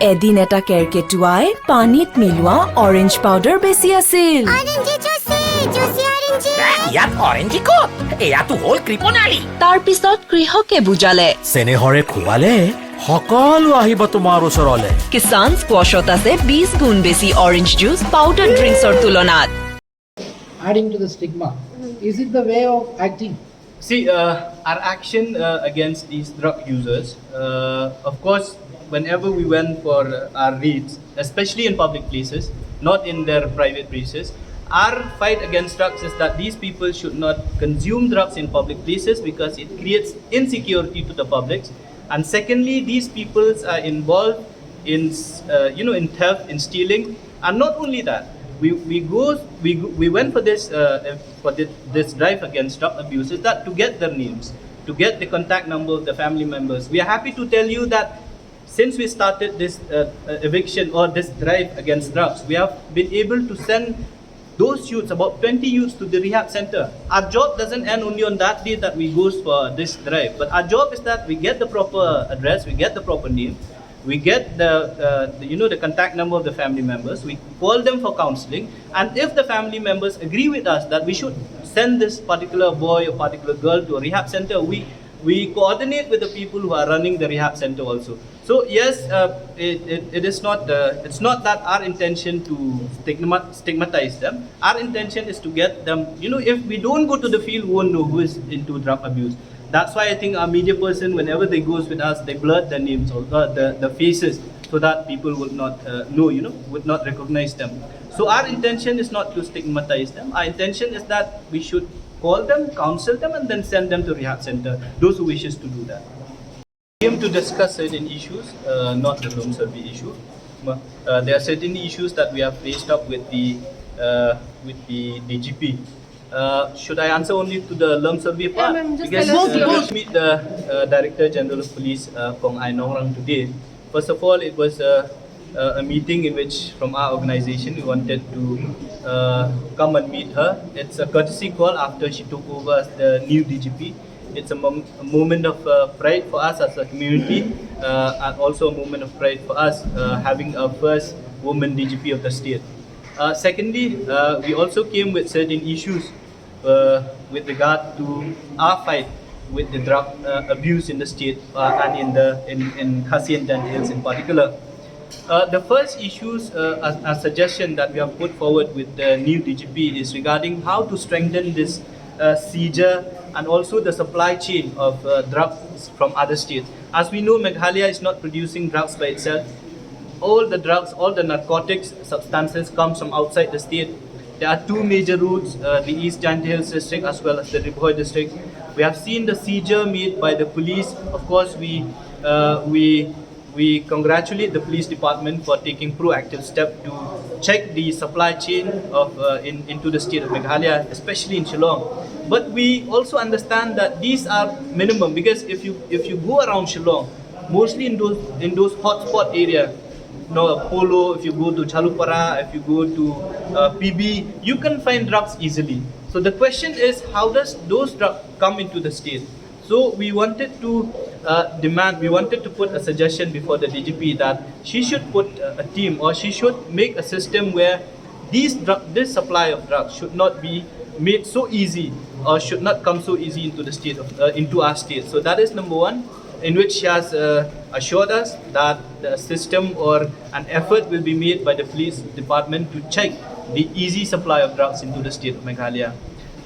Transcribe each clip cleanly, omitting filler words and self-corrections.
এদিন এটা কেৰকেটুৱাই পানীত মিলোৱা অৰেঞ্জ পাউডাৰ বেছি আছিল। ইয়াত অৰেঞ্জি ক'ত? এয়াতো হ'ল কৃপণালী। তাৰ পিছত কৃষকে বুজালে, চেনেহৰে খুৱালে সকলো আহিব তোমাৰ ওচৰলে। কিষান স্কোৱাছত আছে 20 গুণ বেছি অৰেঞ্জ জুচ পাউডাৰ ড্ৰিংকছৰ তুলনাত। Adding to the stigma, is it the way of acting? See, our action against these drug users, of course, whenever we went for our raids, especially in public places, not in their private places, our fight against drugs is that these people should not consume drugs in public places because it creates insecurity to the public. And secondly, these people are involved in, in theft, in stealing, and not only that. We went for this drive against drug abuse is that to get their names, to get the contact number of the family members. We are happy to tell you that since we started this eviction or this drive against drugs, we have been able to send those youths, about 20 youths, to the rehab center. Our job doesn't end only on that day that we go for this drive, but our job is that we get the proper address, we get the proper name, we get the contact number of the family members, we call them for counseling, and if the family members agree with us that we should send this particular boy or particular girl to a rehab center, we coordinate with the people who are running the rehab center also. So yes, it is not it's not that our intention to stigmatize them. Our intention is to get them, if we don't go to the field, we won't know who is into drug abuse. That's why I think our media person, whenever they goes with us, they blur their names or the faces so that people would not know, would not recognize them. So our intention is not to stigmatize them. Our intention is that we should call them, counsel them, and then send them to rehab center, those who wishes to do that. We came to discuss certain issues, not the loan survey issue. There are certain issues that we have faced up with the DGP. Should I answer only to the lump survey part? Because we meet the Director General of Police, HYC Nongrang today. First of all, it was a meeting in which from our organization we wanted to come and meet her. It's a courtesy call after she took over as the new DGP. It's a moment of pride for us as a community, and also a moment of pride for us having our first woman DGP of the state. Secondly, we also came with certain issues with regard to our fight with the drug abuse in the state and in Khasi and Dan Hills in particular. The first issues, a suggestion that we have put forward with the new DGP is regarding how to strengthen this seizure and also the supply chain of drugs from other states. As we know, Meghalaya is not producing drugs by itself. All the drugs, all the narcotics substances comes from outside the state. There are two major routes, the East Giant Hills district as well as the Ribhoi district. We have seen the seizure made by the police. Of course, we congratulate the police department for taking proactive step to check the supply chain of into the state of Meghalaya, especially in Shillong. But we also understand that these are minimum, because if you go around Shillong, mostly in those hotspot areas, Polo, if you go to Chalupara, if you go to PB, you can find drugs easily. So the question is, how does those drugs come into the state? So we wanted to we wanted to put a suggestion before the DGP that she should put a team, or she should make a system where this supply of drugs should not be made so easy, or should not come so easy into the state of into our state. So that is number one, in which she has assured us that the system or an effort will be made by the police department to check the easy supply of drugs into the state of Meghalaya.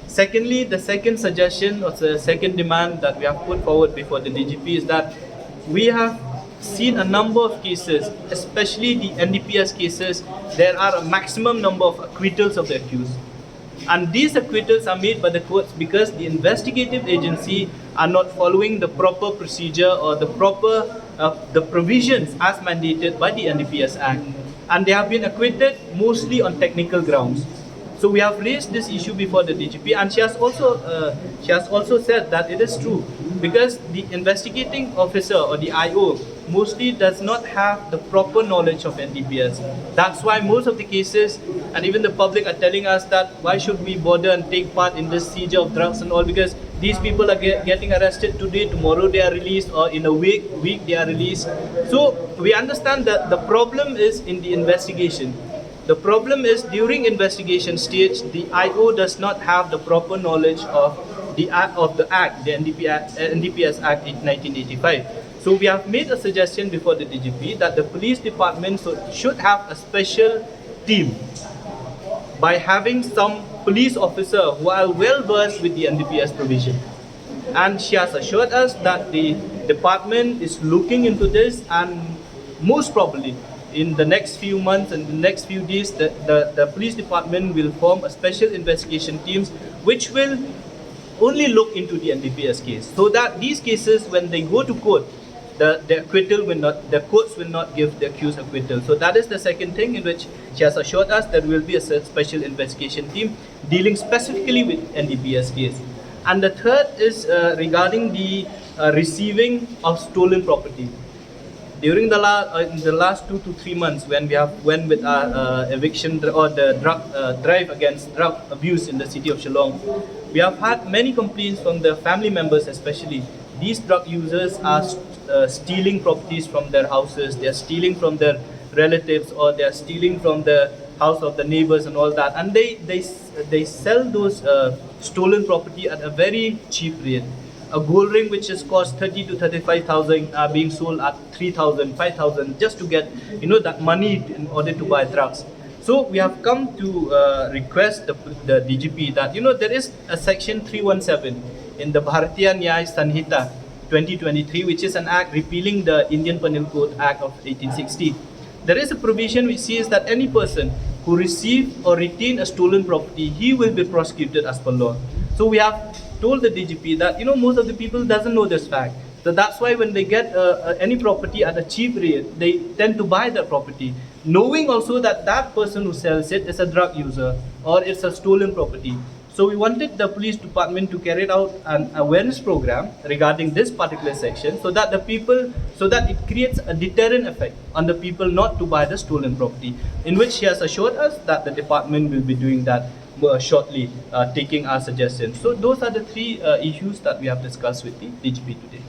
Secondly, the second suggestion or the second demand that we have put forward before the DGP is that we have seen a number of cases, especially the NDPS cases. There are a maximum number of acquittals of the accused. And these acquittals are made by the courts because the investigative agency are not following the proper procedure or the proper the provisions as mandated by the NDPS Act. And they have been acquitted mostly on technical grounds. So we have raised this issue before the DGP, and she has also said that it is true because the investigating officer or the IO mostly does not have the proper knowledge of NDPS. That's why most of the cases, and even the public are telling us that why should we bother and take part in this seizure of drugs and all, because these people are getting arrested today, tomorrow they are released, or in a week they are released. So we understand that the problem is in the investigation. The problem is during investigation stage, the IO does not have the proper knowledge of the act, the NDPS Act 1985. So we have made a suggestion before the DGP that the police department should have a special team by having some police officer who are well versed with the NDPS provision. And she has assured us that the department is looking into this, and most probably in the next few months and the next few days, the police department will form a special investigation teams which will only look into the NDPS case, so that these cases, when they go to court, the acquittal will not, the courts will not give the accused acquittal. So that is the second thing in which she has assured us that there will be a special investigation team dealing specifically with NDPS case. And the third is regarding the receiving of stolen property. During the last 2 to 3 months, when we have went with our eviction or the drug drive against drug abuse in the city of Shillong, we have had many complaints from the family members, especially. These drug users are stealing properties from their houses, they are stealing from their relatives, or they are stealing from the house of the neighbors and all that, and they sell those stolen property at a very cheap rate. A gold ring which is cost 30 to 35,000 are being sold at 3,000, 5,000 just to get that money in order to buy drugs. So we have come to request the DGP that there is a section 317 in the Bharatiya Nyaya Sanhita 2023, which is an act repealing the Indian Penal Code Act of 1860. There is a provision which says that any person who receive or retain a stolen property, he will be prosecuted as per law. So we have told the DGP that most of the people doesn't know this fact. So that's why when they get any property at a cheap rate, they tend to buy that property, knowing also that that person who sells it is a drug user or it's a stolen property. So we wanted the police department to carry out an awareness program regarding this particular section, so that it creates a deterrent effect on the people not to buy the stolen property, in which she has assured us that the department will be doing that shortly, taking our suggestions. So those are the three issues that we have discussed with the DGP today.